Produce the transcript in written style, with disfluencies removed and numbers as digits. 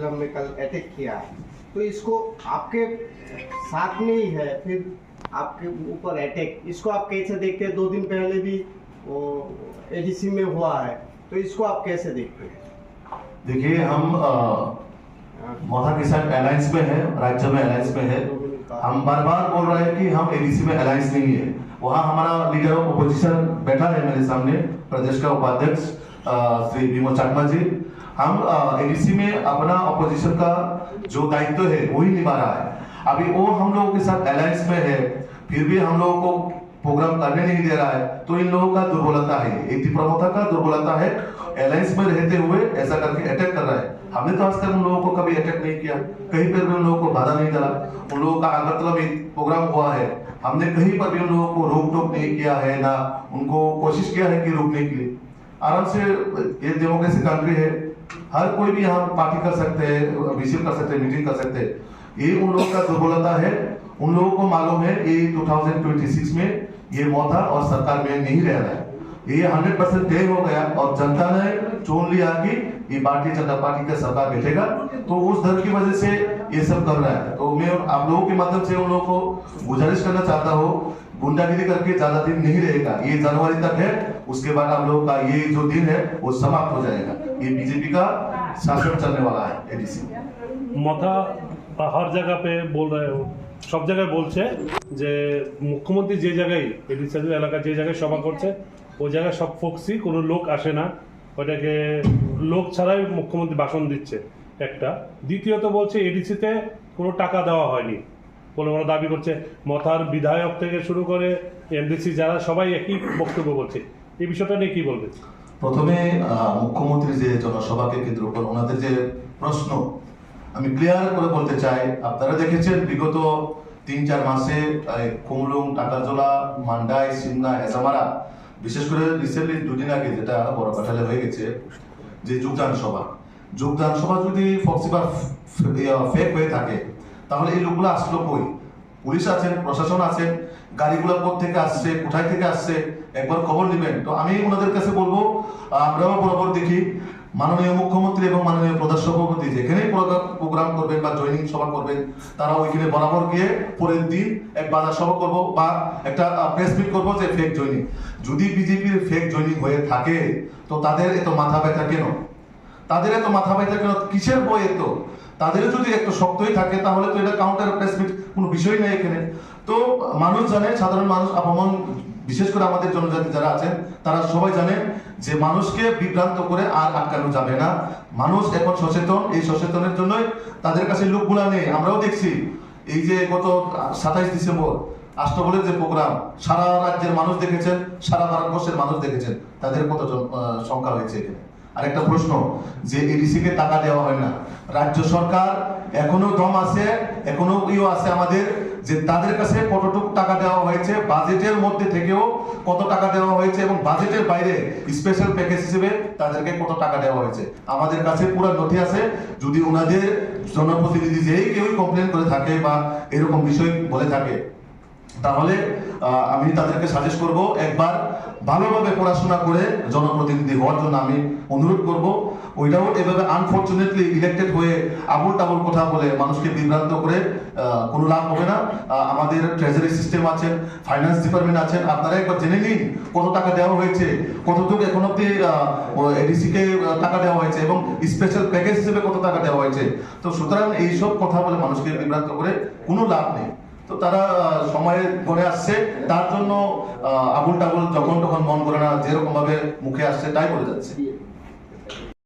Film में कल attack किया, तो इसको आपके साथ में ही है, फिर आपके ऊपर अटैक, इसको आप कैसे देखते हैं? 2 दिन पहले भी वो एडीसी में हुआ है, तो इसको आप कैसे देखते हैं? देखिए, हम मोथा किसान अलायंस में है, राज्य में अलायंस में है। हम बार बार बोल रहे हैं कि हम एडीसी में अलायंस नहीं है। वहाँ हमारा लीडर ऑफ अपोजिशन बैठा है मेरे सामने, प्रदेश का उपाध्यक्ष श्री विमोद चाकमा जी। हम एडीसी में अपना अपोजिशन का जो दायित्व है वही निभा रहा है। अभी वो हम लोगों के साथ अलायंस में है, फिर भी हम लोगों को प्रोग्राम करने नहीं दे रहा है, तो इन लोगों का दुर्बलता है, एक प्रमोता का दुर्बलता है। अलायंस में रहते हुए ऐसा करके अटैक कर रहा है। हमने तो आज तक उन लोगों को कभी अटैक नहीं किया, कहीं पर भी उन लोगों को बाधा नहीं डाला। उन लोगों का अगरतला में प्रोग्राम हुआ है, हमने कहीं पर भी उन लोगों को रोक टोक नहीं किया है, ना उनको कोशिश किया है कि रोकने के लिए। आराम से, ये डेमोक्रेसी कंट्री है, हर कोई भी यहाँ पार्टी कर सकते हैं, विजिट कर सकते हैं, मीटिंग कर सकते हैं। ये उन लोगों का दुर्बलता है। उन लोगों को मालूम है ये 2026 में ये मोथा और सरकार में नहीं रह रहा है। ये 100% तय हो गया और जनता ने चुन लिया कि ये भारतीय जनता पार्टी का सरकार बैठेगा, तो उस डर की वजह से ये सब कर रहा है। तो मैं आप लोगों के माध्यम से उन लोगों को गुजारिश करना चाहता हूँ, गुंडागिरी करके ज्यादा दिन नहीं रहेगा। ये जनवरी तक है, उसके बाद आप लोगों का ये जो दिन है वो समाप्त हो जाएगा। ये बीजेपी का शासन चलने वाला है एडीसी। मोथा हर जगह पे बोल रहे हो, সব জায়গায় বলছে যে মুখ্যমন্ত্রী যে জায়গায় এডিসি এলাকা যে জায়গায় সভা করছে ওই জায়গায় সব ফোকসি, কোনো লোক আসে না, ওইটাকে লোক ছাড়াই মুখ্যমন্ত্রী ভাষণ দিচ্ছে একটা। দ্বিতীয়ত বলছে এডিসিতে কোনো টাকা দেওয়া হয়নি বলে ওরা দাবি করছে। মথার বিধায়ক থেকে শুরু করে এমডিসি যারা সবাই একই বক্তব্য বলছে। এই বিষয়টা নিয়ে কি বলবেন? প্রথমে মুখ্যমন্ত্রী যে জনসভাকে কেন্দ্র করে ওনাদের যে প্রশ্ন, আমি ক্লিয়ার করে বলতে চাই, আপনারা দেখেছেন বিগত 3-4 মাসে কুমলুং, টাকারজোলা, মান্ডাই, সিমনা, এজামারা, বিশেষ করে রিসেন্টলি 2 দিন আগে যেটা বড় কাঠালে হয়ে গেছে যে যোগদান সভা যদি ফক্সি বা ফেক হয়ে থাকে তাহলে এই লোকগুলো আসলো কই? পুলিশ আছেন, প্রশাসন আছেন, গাড়িগুলো থেকে আসছে, কোথায় থেকে আসছে একবার খবর নেবেন। তো আমি ওনাদের কাছে বলবো, আমরাও বরাবর দেখি মাননীয় মুখ্যমন্ত্রী এবং মাননীয় প্রদেশ সভাপতি যেখানেই প্রোগ্রাম করবেন বা জয়নিং সভা করবেন, তারা ওইখানে বরাবর গিয়ে পরের দিন এক বাজার সভা করবো বা একটা প্রেস মিট করবো যে ফেক জয়নিং। যদি বিজেপির ফেক জয়নিং হয়ে থাকে তো তাদের এত মাথা ব্যথা কেন? কিসের বই এত? তাদের যদি একটু শক্তই থাকে তাহলে তো এটা কাউন্টার প্রেস মিট কোনো বিষয় নেই এখানে। তো মানুষ জানে, সাধারণ মানুষ, আপামন বিশেষ করে আমাদের জনজাতি যারা আছেন তারা সবাই জানে যে মানুষকে বিভ্রান্ত করে আর আটকানো যাবে না। মানুষ এখন সচেতন, এই সচেতনের জন্যই তাদের কাছে লোকগুলা নেই। আমরাও দেখছি এই যে গত 27 ডিসেম্বর আষ্টবলের যে প্রোগ্রাম, সারা রাজ্যের মানুষ দেখেছেন, সারা ভারতবর্ষের মানুষ দেখেছেন, তাদের কত সংখ্যা হয়েছে এখানে। আর একটা প্রশ্ন যে এডিসি কে টাকা দেওয়া হয় না, রাজ্য সরকার এখনো দম আছে, এখনো আছে আমাদের যে তাদের কাছে কতটুকু টাকা দেওয়া হয়েছে, বাজেটের মধ্যে থেকেও কত টাকা দেওয়া হয়েছে এবং বাজেটের বাইরে স্পেশাল প্যাকেজ হিসেবে তাদেরকে কত টাকা দেওয়া হয়েছে আমাদের কাছে পুরো নথি আছে। যদি ওনাদের জনপ্রতিনিধি যেই কেউ কমপ্লেন করে থাকে বা এরকম বিষয় বলে থাকে তাহলে আমি তাদেরকে সাজেস্ট করব একবার ভালোভাবে পড়াশোনা করে জনপ্রতিনিধি হওয়ার জন্য আমি অনুরোধ করব। ওইটাও এভাবে আনফরচুনেটলি ইলেক্টেড হয়ে আবুল টাবুল কথা বলে মানুষকে বিভ্রান্ত করে কোনো লাভ হবে না। আমাদের ট্রেজারি সিস্টেম আছেন, ফাইন্যান্স ডিপার্টমেন্ট আছেন, আপনারা একবার জেনে নিন কত টাকা দেওয়া হয়েছে, কতটুকু এখন অব্দি এডিসি কে টাকা দেওয়া হয়েছে এবং স্পেশাল প্যাকেজ হিসেবে কত টাকা দেওয়া হয়েছে। তো সুতরাং এইসব কথা বলে মানুষকে বিভ্রান্ত করে কোনো লাভ নেই। তো তারা সময়ে গড়ে আসছে, তার জন্য আবুল টাবুল যখন তখন মন করে না, যেরকম ভাবে মুখে আসছে তাই বলে যাচ্ছে।